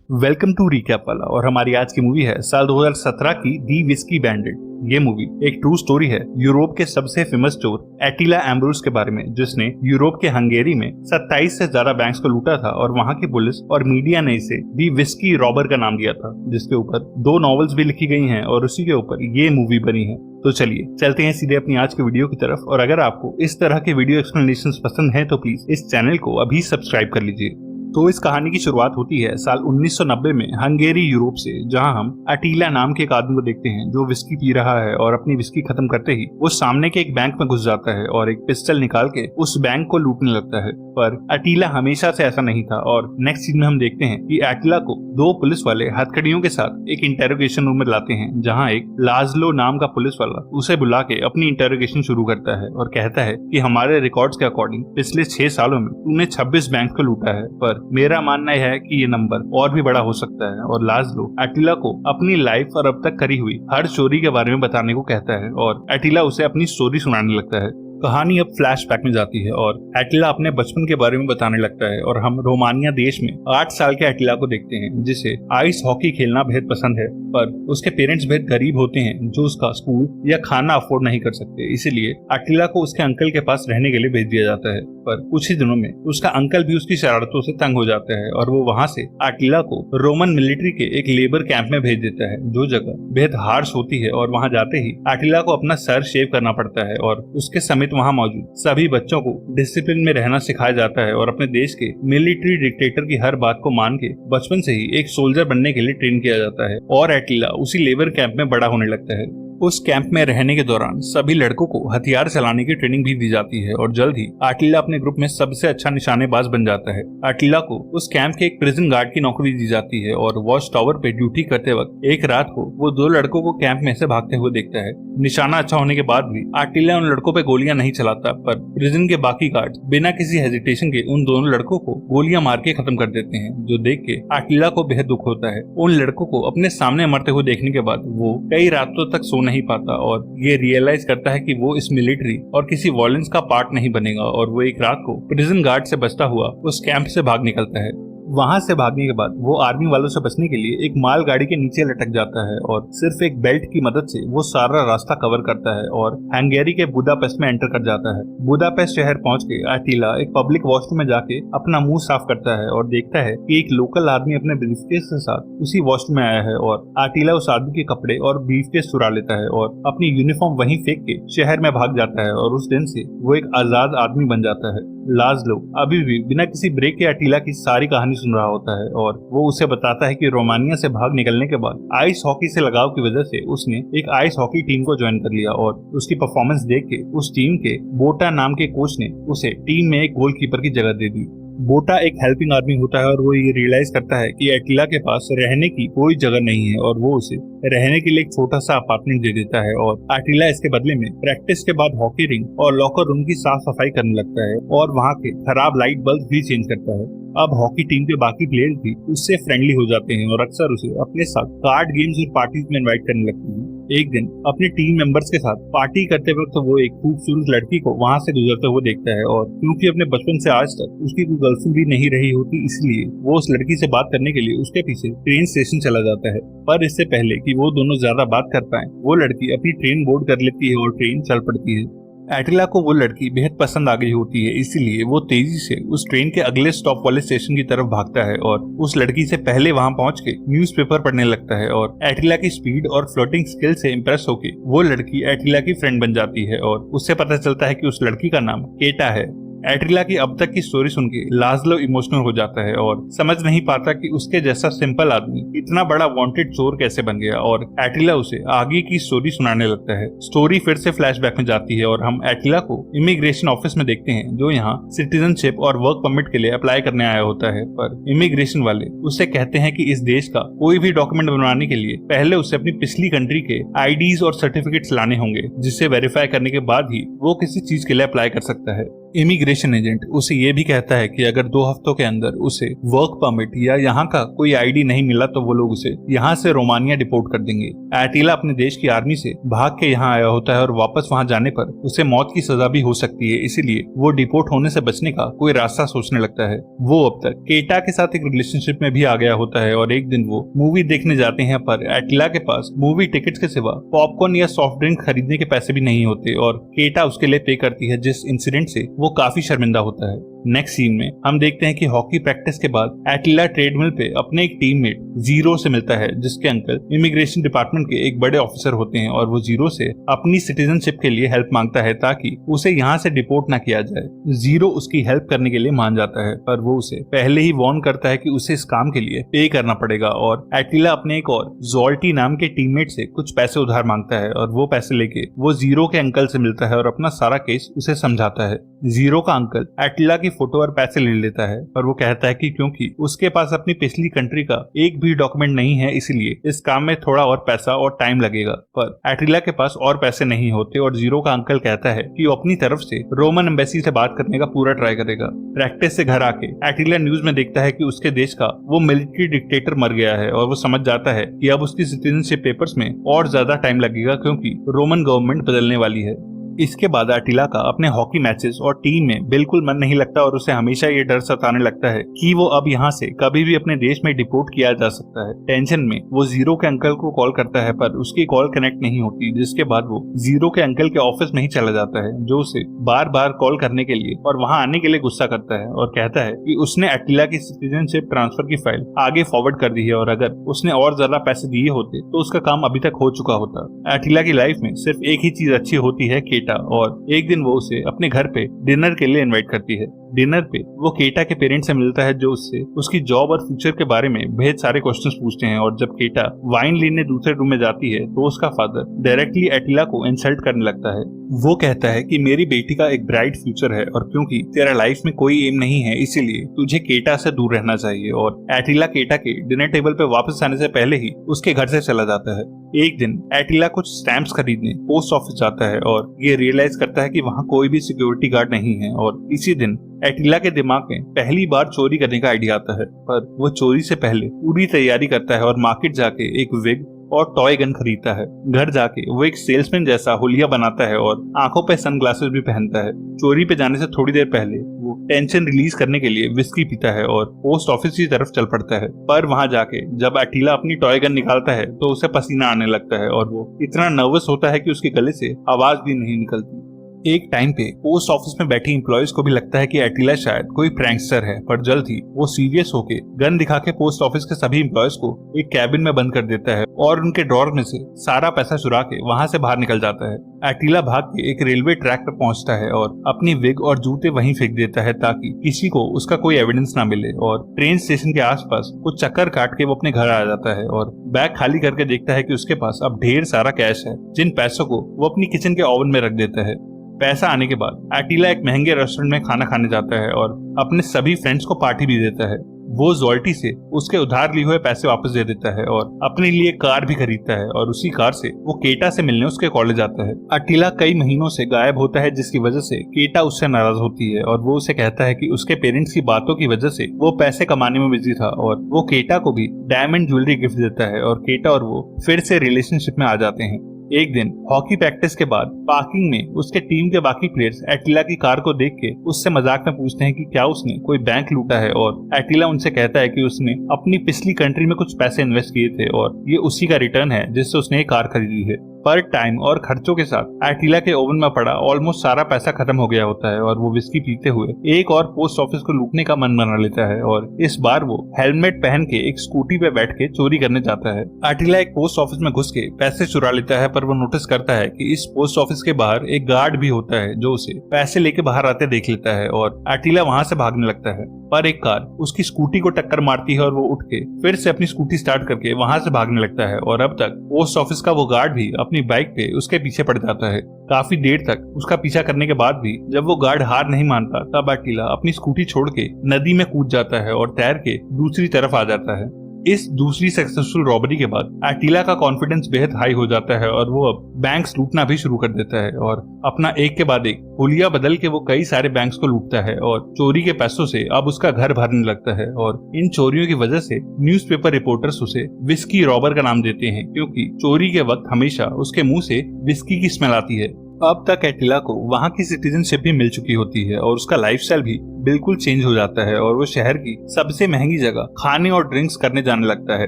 Welcome to recap वाला। और हमारी आज की मूवी है साल 2017 की दी विस्की बैंडिट। ये मूवी एक ट्रू स्टोरी है यूरोप के सबसे फेमस चोर एटिला एम्ब्रोस के बारे में, जिसने यूरोप के हंगेरी में 27 से ज्यादा बैंक्स को लूटा था और वहां की पुलिस और मीडिया ने इसे दी विस्की रॉबर का नाम दिया था, जिसके ऊपर 2 नॉवेल्स भी लिखी गई हैं और उसी के ऊपर ये मूवी बनी है। तो चलिए चलते हैं सीधे अपनी आज की वीडियो की तरफ। और अगर आपको इस तरह के वीडियो एक्सप्लेनेशंस पसंद हैं तो प्लीज इस चैनल को अभी सब्सक्राइब कर लीजिए। तो इस कहानी की शुरुआत होती है साल 1990 में हंगेरी यूरोप से, जहां हम अटीला नाम के एक आदमी को देखते हैं जो विस्की पी रहा है और अपनी विस्की खत्म करते ही वो सामने के एक बैंक में घुस जाता है और एक पिस्टल निकाल के उस बैंक को लूटने लगता है। पर अटीला हमेशा से ऐसा नहीं था और नेक्स्ट सीन में हम देखते हैं कि अटीला को 2 पुलिस वाले हथकड़ियों के साथ एक इंटेरोगेशन रूम में लाते हैं, जहाँ एक लाजलो नाम का पुलिस वाला उसे बुला के अपनी इंटेरोगेशन शुरू करता है और कहता है कि हमारे रिकॉर्ड्स के अकॉर्डिंग पिछले 6 सालों में तूने 26 बैंक को लूटा है, पर मेरा मानना यह है कि ये नंबर और भी बड़ा हो सकता है। और लाजलो अटीला को अपनी लाइफ और अब तक करी हुई हर चोरी के बारे में बताने को कहता है और अटीला उसे अपनी स्टोरी सुनाने लगता है। कहानी अब फ्लैशबैक में जाती है और एटिला अपने बचपन के बारे में बताने लगता है और हम रोमानिया देश में 8 साल के एटिला को देखते हैं, जिसे आइस हॉकी खेलना बेहद पसंद है, पर उसके पेरेंट्स बेहद गरीब होते हैं जो उसका स्कूल या खाना अफोर्ड नहीं कर सकते। इसीलिए एटिला को उसके अंकल के पास रहने के लिए भेज दिया जाता है। पर कुछ ही दिनों में उसका अंकल भी उसकी शरारतों से तंग हो जाता है और वो वहाँ से एटिला को रोमन मिलिट्री के एक लेबर कैंप में भेज देता है, जो जगह बेहद हार्श होती है। और वहाँ जाते ही एटिला को अपना सर शेव करना पड़ता है और उसके समेत वहाँ मौजूद सभी बच्चों को डिसिप्लिन में रहना सिखाया जाता है और अपने देश के मिलिट्री डिक्टेटर की हर बात को मान के बचपन से ही एक सोल्जर बनने के लिए ट्रेन किया जाता है। और एटिला उसी लेबर कैंप में बड़ा होने लगता है। उस कैंप में रहने के दौरान सभी लड़कों को हथियार चलाने की ट्रेनिंग भी दी जाती है और जल्द ही एटिला अपने ग्रुप में सबसे अच्छा निशानेबाज बन जाता है। एटिला को उस कैंप के एक प्रिजन गार्ड की नौकरी दी जाती है और वॉच टावर पे ड्यूटी करते वक्त एक रात को वो 2 लड़कों को कैंप में से भागते हुए देखता है। निशाना अच्छा होने के बाद भी एटिला उन लड़कों पे गोलियां नहीं चलाता, पर प्रिजन के बाकी गार्ड बिना किसी हेजिटेशन के उन दोनों लड़कों को गोलियां मार के खत्म कर देते हैं, जो देख के एटिला को बेहद दुख होता है। उन लड़कों को अपने सामने मरते हुए देखने के बाद वो कई रातों तक सो नहीं पाता और ये रियलाइज करता है कि वो इस मिलिट्री और किसी वॉयलेंस का पार्ट नहीं बनेगा। और वो एक रात को प्रिजन गार्ड से बचता हुआ उस कैंप से भाग निकलता है। वहां से भागने के बाद वो आर्मी वालों से बचने के लिए एक माल गाड़ी के नीचे लटक जाता है और सिर्फ एक बेल्ट की मदद से वो सारा रास्ता कवर करता है और हंगेरी के बुदापेस्ट में एंटर कर जाता है। बुदापेस्ट शहर पहुंच के एटिला एक पब्लिक वॉशरूम में जाके अपना मुंह साफ करता है और देखता है कि एक लोकल आदमी अपने ब्रीफकेस के साथ उसी वॉशरूम में आया है और एटिला उस आदमी के कपड़े और ब्रीफकेस चुरा लेता है और अपनी यूनिफॉर्म वहीं फेंक के शहर में भाग जाता है। और उस दिन से वो एक आजाद आदमी बन जाता है। लाजलो अभी भी बिना किसी ब्रेक के एटिला की सारी कहानी सुन रहा होता है और वो उसे बताता है कि रोमानिया से भाग निकलने के बाद आइस हॉकी से लगाव की वजह से उसने एक आइस हॉकी टीम को ज्वाइन कर लिया और उसकी परफॉर्मेंस देख के उस टीम के बोटा नाम के कोच ने उसे टीम में एक गोलकीपर की जगह दे दी। बोटा एक हेल्पिंग आदमी होता है और वो ये रियलाइज करता है कि एटिला के पास रहने की कोई जगह नहीं है और वो उसे रहने के लिए एक छोटा सा अपार्टमेंट दे देता है। और एटिला इसके बदले में प्रैक्टिस के बाद हॉकी रिंग और लॉकर रूम की साफ सफाई करने लगता है और वहाँ के खराब लाइट बल्ब भी चेंज करता है। अब हॉकी टीम के बाकी प्लेयर्स भी उससे फ्रेंडली हो जाते हैं और अक्सर उसे अपने साथ कार्ड गेम्स और पार्टीज में इनवाइट करने लगते हैं। एक दिन अपने टीम मेंबर्स के साथ पार्टी करते वक्त तो वो एक खूबसूरत लड़की को वहां से गुजरते हुए देखता है और क्योंकि अपने बचपन से आज तक उसकी कोई गर्लफ्रेंड भी नहीं रही होती, इसलिए वो उस लड़की से बात करने के लिए उसके पीछे ट्रेन स्टेशन चला जाता है। पर इससे पहले कि वो दोनों ज्यादा बात कर पाए, वो लड़की अपनी ट्रेन बोर्ड कर लेती है और ट्रेन चल पड़ती है। एटिला को वो लड़की बेहद पसंद आ गई होती है, इसीलिए वो तेजी से उस ट्रेन के अगले स्टॉप वाले स्टेशन की तरफ भागता है और उस लड़की से पहले वहां पहुंच के न्यूज़पेपर पढ़ने लगता है। और एटिला की स्पीड और फ्लोटिंग स्किल से इम्प्रेस होके वो लड़की एटिला की फ्रेंड बन जाती है और उससे पता चलता है कि उस लड़की का नाम केटा है। एटिला की अब तक की स्टोरी सुन के लाजलो इमोशनल हो जाता है और समझ नहीं पाता कि उसके जैसा सिंपल आदमी इतना बड़ा वांटेड चोर कैसे बन गया। और एटिला उसे आगे की स्टोरी सुनाने लगता है। स्टोरी फिर से फ्लैशबैक में जाती है और हम एटिला को इमिग्रेशन ऑफिस में देखते हैं, जो यहाँ सिटीजनशिप और वर्क परमिट के लिए अप्लाई करने आया होता है। पर इमिग्रेशन वाले उससे कहते हैं कि इस देश का कोई भी डॉक्यूमेंट बनवाने के लिए पहले उसे अपनी पिछली कंट्री के आईडीज और सर्टिफिकेट्स लाने होंगे, जिसे वेरीफाई करने के बाद ही वो किसी चीज के लिए अप्लाई कर सकता है। इमिग्रेशन एजेंट उसे ये भी कहता है कि अगर 2 हफ्तों के अंदर उसे वर्क परमिट या यहाँ का कोई आईडी नहीं मिला तो वो लोग उसे यहाँ से रोमानिया डिपोर्ट कर देंगे। एटिला अपने देश की आर्मी से भाग के यहाँ आया होता है और वापस वहाँ जाने पर उसे मौत की सजा भी हो सकती है, इसीलिए वो डिपोर्ट होने से बचने का कोई रास्ता सोचने लगता है। वो अब तक केटा के साथ एक रिलेशनशिप में भी आ गया होता है और एक दिन वो मूवी देखने जाते हैं, पर एटिला के पास मूवी टिकट्स के सिवा पॉपकॉर्न या सॉफ्ट ड्रिंक खरीदने के पैसे भी नहीं होते और केटा उसके लिए पे करती है, जिस इंसिडेंट से वो काफी शर्मिंदा होता है। नेक्स्ट सीन में हम देखते हैं कि हॉकी प्रैक्टिस के बाद एटिला ट्रेडमिल पे अपने एक टीममेट जीरो से मिलता है, जिसके अंकल इमिग्रेशन डिपार्टमेंट के एक बड़े ऑफिसर होते हैं और वो जीरो से अपनी सिटीजनशिप के लिए हेल्प मांगता है ताकि उसे यहाँ से डिपोर्ट ना किया जाए। जीरो उसकी हेल्प करने के लिए मान जाता है, पर वो उसे पहले ही वार्न करता है कि उसे इस काम के लिए पे करना पड़ेगा और एटिला अपने एक और जोल्टी नाम के टीममेट से कुछ पैसे उधार मांगता है और वो पैसे लेके वो जीरो के अंकल से मिलता है और अपना सारा केस उसे समझाता है। जीरो का अंकल एटिला की फोटो और पैसे ले लेता है और वो कहता है कि क्योंकि उसके पास अपनी पिछली कंट्री का एक भी डॉक्यूमेंट नहीं है, इसलिए इस काम में थोड़ा और पैसा और टाइम लगेगा। पर एटिला के पास और पैसे नहीं होते और जीरो का अंकल कहता है कि वो अपनी तरफ से रोमन एम्बेसी से बात करने का पूरा ट्राई करेगा। प्रैक्टिस से घर आके एटिला न्यूज में देखता है कि उसके देश का वो मिलिट्री डिक्टेटर मर गया है और वो समझ जाता है कि अब उसकी सिटीजनशिप पेपर्स में और ज्यादा टाइम लगेगा क्योंकि रोमन गवर्नमेंट बदलने वाली है। इसके बाद एटिला का अपने हॉकी मैचेस और टीम में बिल्कुल मन नहीं लगता और उसे हमेशा ये डर सताने लगता है कि वो अब यहाँ से कभी भी अपने देश में डिपोर्ट किया जा सकता है। टेंशन में वो जीरो के अंकल को कॉल करता है, पर उसकी कॉल कनेक्ट नहीं होती, जिसके बाद वो जीरो के अंकल के ऑफिस में ही चला जाता है, जो उसे बार बार कॉल करने के लिए और वहाँ आने के लिए गुस्सा करता है और कहता है कि उसने एटिला की सिटीजनशिप ट्रांसफर की फाइल आगे फॉरवर्ड कर दी है और अगर उसने और ज्यादा पैसे दिए होते तो उसका काम अभी तक हो चुका होता। एटिला की लाइफ में सिर्फ एक ही चीज अच्छी होती है, केटा, और एक दिन वो उसे अपने घर पे डिनर के लिए इनवाइट करती है। डिनर पे वो केटा के पेरेंट्स से मिलता है, जो उससे उसकी जॉब और फ्यूचर के बारे में बेहद सारे क्वेश्चंस पूछते हैं और जब केटा वाइन लेने दूसरे रूम में जाती है तो उसका फादर डायरेक्टली एटिला को इंसल्ट करने लगता है। वो कहता है कि मेरी बेटी का एक ब्राइट फ्यूचर है और क्योंकि तेरा लाइफ में कोई एम नहीं है इसीलिए तुझे केटा से दूर रहना चाहिए, और एटिला केटा के डिनर टेबल पे वापस आने से पहले ही उसके घर से चला जाता है। एक दिन एटिला कुछ स्टैम्प्स खरीदने पोस्ट ऑफिस जाता है और ये रियलाइज करता है कि वहाँ कोई भी सिक्योरिटी गार्ड नहीं है, और इसी दिन एटिला के दिमाग में पहली बार चोरी करने का आइडिया आता है। पर वो चोरी से पहले पूरी तैयारी करता है और मार्केट जाके एक विग और टॉय गन खरीदता है। घर जाके वो एक सेल्समैन जैसा हुलिया बनाता है और आंखों पे सनग्लासेस भी पहनता है। चोरी पे जाने से थोड़ी देर पहले वो टेंशन रिलीज करने के लिए विस्की पीता है और पोस्ट ऑफिस की तरफ चल पड़ता है। पर वहां जाके जब एटिला अपनी टॉय गन निकालता है तो उसे पसीना आने लगता है और वो इतना नर्वस होता है कि उसके गले से आवाज भी नहीं निकलती। एक टाइम पे पोस्ट ऑफिस में बैठे एम्प्लॉयज को भी लगता है कि एटिला शायद कोई प्रैंकस्टर है, पर जल्द ही वो सीरियस होके गन दिखा के पोस्ट ऑफिस के सभी एम्प्लॉयज को एक कैबिन में बंद कर देता है और उनके ड्रॉर में से सारा पैसा चुरा के वहां से बाहर निकल जाता है। एटिला भाग के एक रेलवे ट्रैक पर पहुंचता है और अपनी विग और जूते वहीं फेंक देता है ताकि किसी को उसका कोई एविडेंस ना मिले, और ट्रेन स्टेशन के आसपास कुछ चक्कर काट के वो अपने घर आ जाता है और बैग खाली करके देखता है कि उसके पास अब ढेर सारा कैश है, जिन पैसों को वो अपनी किचन के ओवन में रख देता है। पैसा आने के बाद एटिला एक महंगे रेस्टोरेंट में खाना खाने जाता है और अपने सभी फ्रेंड्स को पार्टी भी देता है। वो जोल्टी से उसके उधार लिए हुए पैसे वापस दे देता है और अपने लिए कार भी खरीदता है और उसी कार से वो केटा से मिलने उसके कॉलेज आता है। एटिला कई महीनों से गायब होता है, जिसकी वजह से केटा उससे नाराज होती है और वो उसे कहता है कि उसके पेरेंट्स की बातों की वजह से वो पैसे कमाने में बिजी था, और वो केटा को भी डायमंड ज्वेलरी गिफ्ट देता है और केटा और वो फिर से रिलेशनशिप में आ जाते हैं। एक दिन हॉकी प्रैक्टिस के बाद पार्किंग में उसके टीम के बाकी प्लेयर्स एटिला की कार को देख के उससे मजाक में पूछते हैं कि क्या उसने कोई बैंक लूटा है, और एटिला उनसे कहता है कि उसने अपनी पिछली कंट्री में कुछ पैसे इन्वेस्ट किए थे और ये उसी का रिटर्न है जिससे उसने एक कार खरीदी है। पर टाइम और खर्चों के साथ एटिला के ओवन में पड़ा ऑलमोस्ट सारा पैसा खत्म हो गया होता है और वो विस्की पीते हुए एक और पोस्ट ऑफिस को लूटने का मन बना लेता है, और इस बार वो हेलमेट पहन के एक स्कूटी पे बैठ के चोरी करने जाता है। एटिला एक पोस्ट ऑफिस में घुस के पैसे चुरा लेता है, पर वो नोटिस करता है कि इस पोस्ट ऑफिस के बाहर एक गार्ड भी होता है जो उसे पैसे लेके बाहर आते देख लेता है, और एटिला वहां से भागने लगता है। पर एक कार उसकी स्कूटी को टक्कर मारती है और वो उठ के फिर से अपनी स्कूटी स्टार्ट करके वहां से भागने लगता है, और अब तक पोस्ट ऑफिस का वो गार्ड भी अपनी बाइक पे उसके पीछे पड़ जाता है। काफी देर तक उसका पीछा करने के बाद भी जब वो गार्ड हार नहीं मानता तब एटिला अपनी स्कूटी छोड़ के नदी में कूद जाता है और तैर के दूसरी तरफ आ जाता है। इस दूसरी सक्सेसफुल रॉबरी के बाद एटिला का कॉन्फिडेंस बेहद हाई हो जाता है और वो अब बैंक्स लूटना भी शुरू कर देता है और अपना एक के बाद एक हुलिया बदल के वो कई सारे बैंक्स को लूटता है और चोरी के पैसों से अब उसका घर भरने लगता है। और इन चोरियों की वजह से न्यूज़पेपर रिपोर्टर्स उसे विस्की रॉबर का नाम देते हैं, क्योंकि चोरी के वक्त हमेशा उसके मुंह से विस्की की स्मेल आती है। अब तक एटिला को वहाँ की सिटीजनशिप भी मिल चुकी होती है और उसका लाइफस्टाइल भी बिल्कुल चेंज हो जाता है और वो शहर की सबसे महंगी जगह खाने और ड्रिंक्स करने जाने लगता है।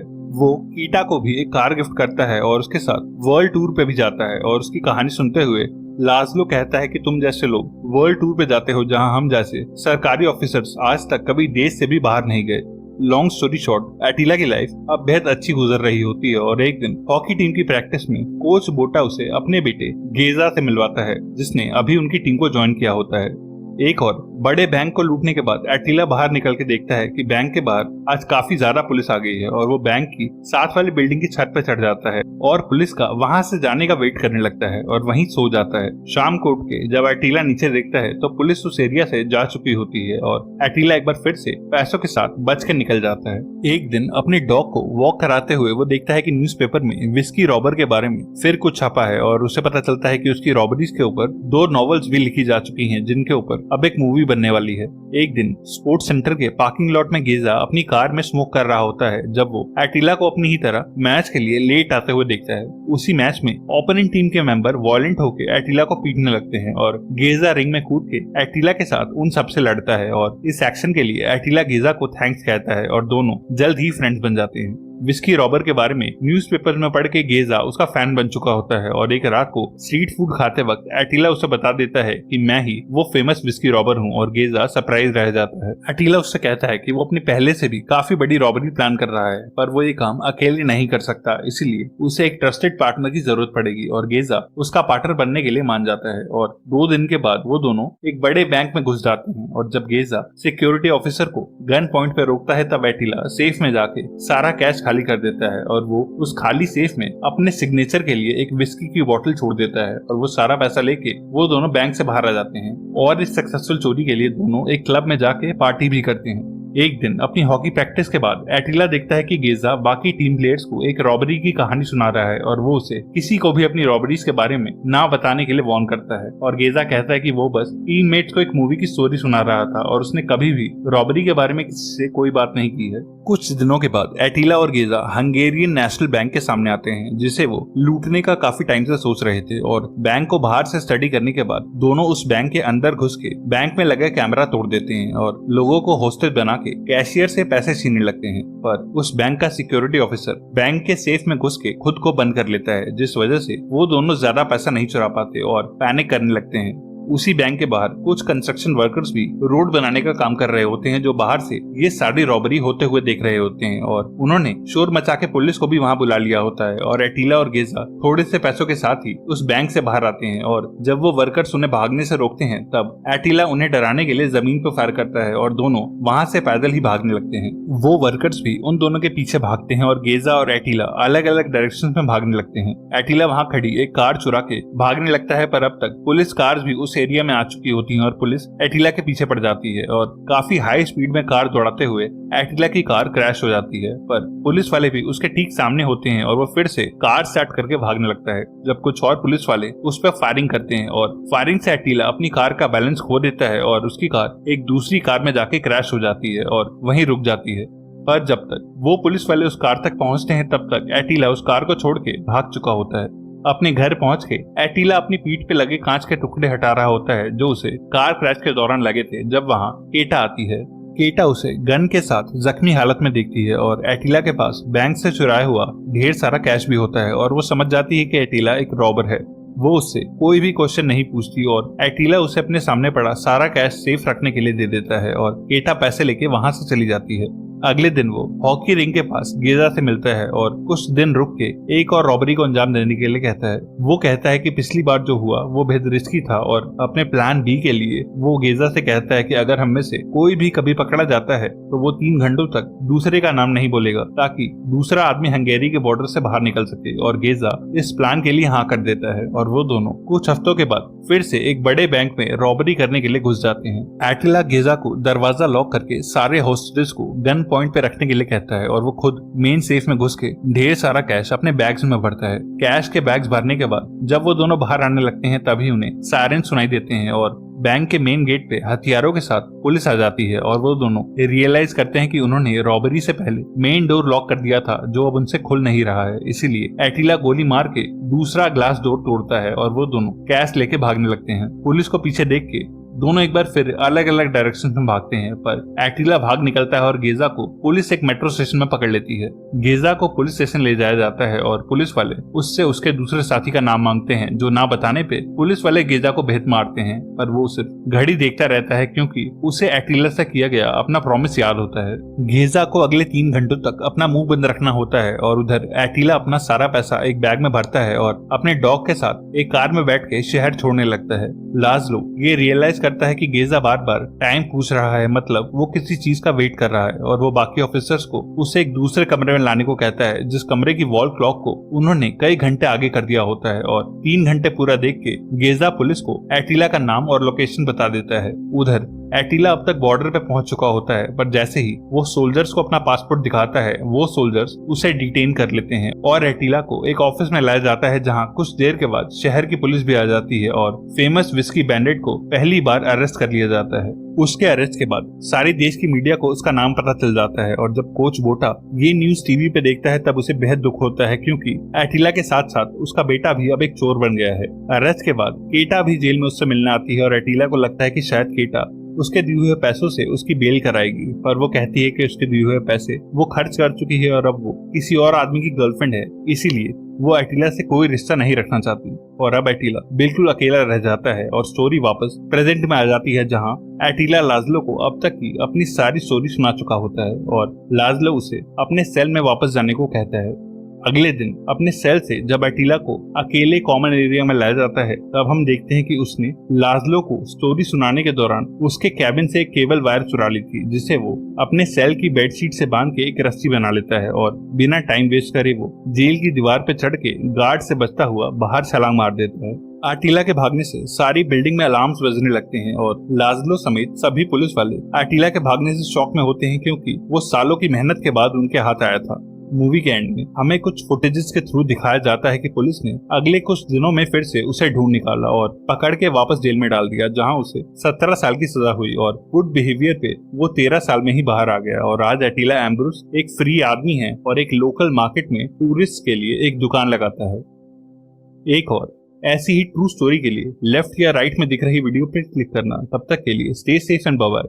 वो कीटा को भी एक कार गिफ्ट करता है और उसके साथ वर्ल्ड टूर पे भी जाता है। और उसकी कहानी सुनते हुए लाज़लो कहता है कि तुम जैसे लोग वर्ल्ड टूर पे जाते हो जहां हम जैसे सरकारी ऑफिसर्स आज तक कभी देश से भी बाहर नहीं गए। लॉन्ग स्टोरी शॉर्ट, एटिला की लाइफ अब बेहद अच्छी गुजर रही होती है और एक दिन हॉकी टीम की प्रैक्टिस में कोच बोटा उसे अपने बेटे गेजा से मिलवाता है, जिसने अभी उनकी टीम को ज्वाइन किया होता है। एक और बड़े बैंक को लूटने के बाद एटिला बाहर निकल के देखता है कि बैंक के बाहर आज काफी ज्यादा पुलिस आ गई है और वो बैंक की साथ वाली बिल्डिंग की छत पे चढ़ जाता है और पुलिस का वहां से जाने का वेट करने लगता है और वहीं सो जाता है। शाम को उठ के जब एटिला नीचे देखता है तो पुलिस उस एरिया से जा चुकी होती है और एटिला एक बार फिर से पैसों के साथ बच के निकल जाता है। एक दिन अपने डॉग को वॉक कराते हुए वो देखता है कि न्यूज़पेपर में विस्की रॉबर के बारे में फिर कुछ छपा है और उसे पता चलता है कि उसकी रॉबरीज के ऊपर 2 नॉवेल्स भी लिखी जा चुकी हैं, जिनके ऊपर अब एक मूवी बनने वाली है। एक दिन स्पोर्ट्स सेंटर के पार्किंग लॉट में गेजा अपनी कार में स्मोक कर रहा होता है जब वो एटिला को अपनी ही तरह मैच के लिए लेट आते हुए देखता है। उसी मैच में ओपोनेंट टीम के मेंबर वॉयलेंट होकर एटिला को पीटने लगते हैं और गेजा रिंग में कूद के एटिला के साथ उन सबसे लड़ता है और इस एक्शन के लिए एटिला गेजा को थैंक्स कहता है और दोनों जल्द ही फ्रेंड्स बन जाते हैं। विस्की रॉबर के बारे में न्यूज़पेपर में पढ़ के गेजा उसका फैन बन चुका होता है और एक रात को स्ट्रीट फूड खाते वक्त एटिला उसे बता देता है कि मैं ही वो फेमस विस्की रॉबर हूँ और गेजा सरप्राइज रह जाता है। एटिला उससे कहता है कि वो अपनी पहले से भी काफी बड़ी रॉबरी प्लान कर रहा है, पर वो ये काम अकेले नहीं कर सकता, इसलिए उसे एक ट्रस्टेड पार्टनर की जरूरत पड़ेगी और गेजा उसका पार्टनर बनने के लिए मान जाता है। और 2 दिन के बाद वो दोनों एक बड़े बैंक में घुस जाते हैं और जब गेजा सिक्योरिटी ऑफिसर को गन पॉइंट पे रोकता है तब एटिला सेफ में जाके सारा कैश खाली कर देता है और वो उस खाली सेफ में अपने सिग्नेचर के लिए एक विस्की की बोतल छोड़ देता है और वो सारा पैसा लेके वो दोनों बैंक से बाहर आ जाते हैं और इस सक्सेसफुल चोरी के लिए दोनों एक क्लब में जाके पार्टी भी करते हैं। एक दिन अपनी हॉकी प्रैक्टिस के बाद एटिला देखता है कि गेजा बाकी टीम प्लेयर्स को एक रॉबरी की कहानी सुना रहा है और वो उसे किसी को भी अपनी रॉबरीज के बारे में ना बताने के लिए वार्न करता है। और गेजा कहता है कि वो बस टीममेट्स को एक मूवी की स्टोरी सुना रहा था और उसने कभी भी रॉबरी के बारे में किसी से कोई बात नहीं की है। कुछ दिनों के बाद एटिला और गेजा हंगेरियन नेशनल बैंक के सामने आते हैं, जिसे वो लूटने का काफी टाइम से सोच रहे थे और बैंक को बाहर से स्टडी करने के बाद दोनों उस बैंक के अंदर घुस के बैंक में लगे कैमरा तोड़ देते हैं और लोगों को होस्टेज बना के कैशियर से पैसे छीनने लगते हैं। पर उस बैंक का सिक्योरिटी ऑफिसर बैंक के सेफ में घुस के खुद को बंद कर लेता है, जिस वजह से वो दोनों ज्यादा पैसा नहीं चुरा पाते और पैनिक करने लगते हैं। उसी बैंक के बाहर कुछ कंस्ट्रक्शन वर्कर्स भी रोड बनाने का काम कर रहे होते हैं, जो बाहर से ये सारी रॉबरी होते हुए देख रहे होते हैं और उन्होंने शोर मचा के पुलिस को भी वहां बुला लिया होता है। और एटिला और गेजा थोड़े से पैसों के साथ ही उस बैंक से बाहर आते हैं और जब वो वर्कर्स उन्हें भागने से रोकते हैं तब एटिला उन्हें डराने के लिए जमीन पर फायर करता है और दोनों वहां से पैदल ही भागने लगते हैं। वो वर्कर्स भी उन दोनों के पीछे भागते हैं और गेजा और एटिला अलग अलग डायरेक्शन में भागने लगते हैं। एटिला वहां खड़ी एक कार चुरा के भागने लगता है, पर अब तक पुलिस कार्स भी उस एरिया में आ चुकी होती हैं और पुलिस एटिला के पीछे पड़ जाती है और काफी हाई स्पीड में कार दौड़ाते हुए एटिला की कार क्रैश हो जाती है। पर पुलिस वाले भी उसके ठीक सामने होते हैं और वो फिर से कार स्टार्ट करके भागने लगता है, जब कुछ और पुलिस वाले उस पर फायरिंग करते हैं और फायरिंग से एटिला अपनी कार का बैलेंस खो देता है और उसकी कार एक दूसरी कार में जाके क्रैश हो जाती है और वहीं रुक जाती है। पर जब तक वो पुलिस वाले उस कार तक पहुंचते हैं तब तक एटिला उस कार को छोड़ के भाग चुका होता है। अपने घर पहुंच के एटिला अपनी पीठ पे लगे कांच के टुकड़े हटा रहा होता है जो उसे कार क्रैश के दौरान लगे थे, जब वहां केटा आती है। केटा उसे गन के साथ जख्मी हालत में देखती है और एटिला के पास बैंक से चुराया हुआ ढेर सारा कैश भी होता है और वो समझ जाती है कि एटिला एक रॉबर है। वो उससे कोई भी क्वेश्चन नहीं पूछती और एटिला उसे अपने सामने पड़ा सारा कैश सेफ रखने के लिए दे देता है और केटा पैसे लेके वहां से चली जाती है। अगले दिन वो हॉकी रिंग के पास गेजा से मिलता है और कुछ दिन रुक के एक और रॉबरी को अंजाम देने के लिए कहता है। वो कहता है कि पिछली बार जो हुआ वो बेहद रिस्की था और अपने प्लान बी के लिए वो गेजा से कहता है कि अगर हम में से कोई भी कभी पकड़ा जाता है तो वो 3 घंटों तक दूसरे का नाम नहीं बोलेगा, ताकि दूसरा आदमी हंगेरी के बॉर्डर से बाहर निकल सके। और गेजा इस प्लान के लिए हाँ कर देता है और वो दोनों कुछ हफ्तों के बाद फिर से एक बड़े बैंक में रॉबरी करने के लिए घुस जाते हैं। एटिला गेजा को दरवाजा लॉक करके सारे होस्टेज को गन पॉइंट पे रखने के लिए कहता है और वो खुद मेन सेफ में घुस के ढेर सारा कैश अपने बैग्स में भरता है। कैश के बैग्स भरने के बाद जब वो दोनों बाहर आने लगते हैं तभी उन्हें सायरन सुनाई देते हैं और बैंक के मेन गेट पे हथियारों के साथ पुलिस आ जाती है और वो दोनों रियलाइज करते हैं कि उन्होंने रॉबरी से पहले मेन डोर लॉक कर दिया था जो अब उनसे खुल नहीं रहा है। इसीलिए एटिला गोली मार के दूसरा ग्लास डोर तोड़ता है और वो दोनों कैश लेके भागने लगते हैं। पुलिस को पीछे देख के दोनों एक बार फिर अलग अलग डायरेक्शन में भागते हैं, पर एटिला भाग निकलता है और गेजा को पुलिस एक मेट्रो स्टेशन में पकड़ लेती है। गेजा को पुलिस स्टेशन ले जाया जाता है और पुलिस वाले उससे उसके दूसरे साथी का नाम मांगते हैं, जो ना बताने पे पुलिस वाले गेजा को भेद मारते हैं, पर वो सिर्फ घड़ी देखता रहता है क्योंकि उसे एटिला से किया गया अपना प्रॉमिस याद होता है। गेजा को अगले 3 घंटों तक अपना मुंह बंद रखना होता है और उधर एटिला अपना सारा पैसा एक बैग में भरता है और अपने डॉग के साथ एक कार में बैठ के शहर छोड़ने लगता है। लाजलो ये रियलाइज करता है कि गेजा बार बार टाइम पूछ रहा है, मतलब वो किसी चीज का वेट कर रहा है, और वो बाकी ऑफिसर्स को उसे एक दूसरे कमरे में लाने को कहता है जिस कमरे की वॉल क्लॉक को उन्होंने कई घंटे आगे कर दिया होता है। और 3 घंटे पूरा देख के गेजा पुलिस को एटिला का नाम और लोकेशन बता देता है। उधर एटिला अब तक बॉर्डर पे पहुंच चुका होता है, पर जैसे ही वो सोल्जर्स को अपना पासपोर्ट दिखाता है वो सोल्जर्स उसे डिटेन कर लेते हैं और एटिला को एक ऑफिस में लाया जाता है जहां कुछ देर के बाद शहर की पुलिस भी आ जाती है और फेमस विस्की बैंडिट को पहली बार अरेस्ट कर लिया जाता है। उसके अरेस्ट के बाद सारे देश की मीडिया को उसका नाम पता चल जाता है और जब कोच बोटा ये न्यूज टीवी पे देखता है तब उसे बेहद दुख होता है क्योंकि एटिला के साथ साथ उसका बेटा भी अब एक चोर बन गया है। अरेस्ट के बाद केटा भी जेल में उससे मिलने आती है और एटिला को लगता है कि शायद केटा उसके दिए हुए पैसों से उसकी बेल कराएगी, पर वो कहती है कि उसके दिए हुए पैसे वो खर्च कर चुकी है और अब वो किसी और आदमी की गर्लफ्रेंड है, इसीलिए वो एटिला से कोई रिश्ता नहीं रखना चाहती। और अब एटिला बिल्कुल अकेला रह जाता है और स्टोरी वापस प्रेजेंट में आ जाती है जहां एटिला लाजलो को अब तक की अपनी सारी स्टोरी सुना चुका होता है और लाजलो उसे अपने सेल में वापस जाने को कहता है। अगले दिन अपने सेल से जब एटिला को अकेले कॉमन एरिया में लाया जाता है तब हम देखते हैं कि उसने लाजलो को स्टोरी सुनाने के दौरान उसके कैबिन से एक केबल वायर चुरा ली थी, जिसे वो अपने सेल की बेडशीट से बांध के एक रस्सी बना लेता है और बिना टाइम वेस्ट करे वो जेल की दीवार पे चढ़ के गार्ड से बचता हुआ बाहर छलांग मार देता है। एटिला के भागने से सारी बिल्डिंग में अलार्म्स बजने लगते हैं और लाजलो समेत सभी पुलिस वाले एटिला के भागने से शॉक में होते हैं क्योंकि वो सालों की मेहनत के बाद उनके हाथ आया था। मूवी के एंड में हमें कुछ फुटेजेस के थ्रू दिखाया जाता है कि पुलिस ने अगले कुछ दिनों में फिर से उसे ढूंढ निकाला और पकड़ के वापस जेल में डाल दिया, जहां उसे 17 साल की सजा हुई और गुड बिहेवियर पे वो 13 साल में ही बाहर आ गया। और आज एटिला एम्ब्रोस एक फ्री आदमी है और एक लोकल मार्केट में टूरिस्ट के लिए एक दुकान लगाता है। एक और ऐसी ही ट्रू स्टोरी के लिए लेफ्ट या राइट में दिख रही वीडियो पे क्लिक करना। तब तक के लिए stay safe and bye bye.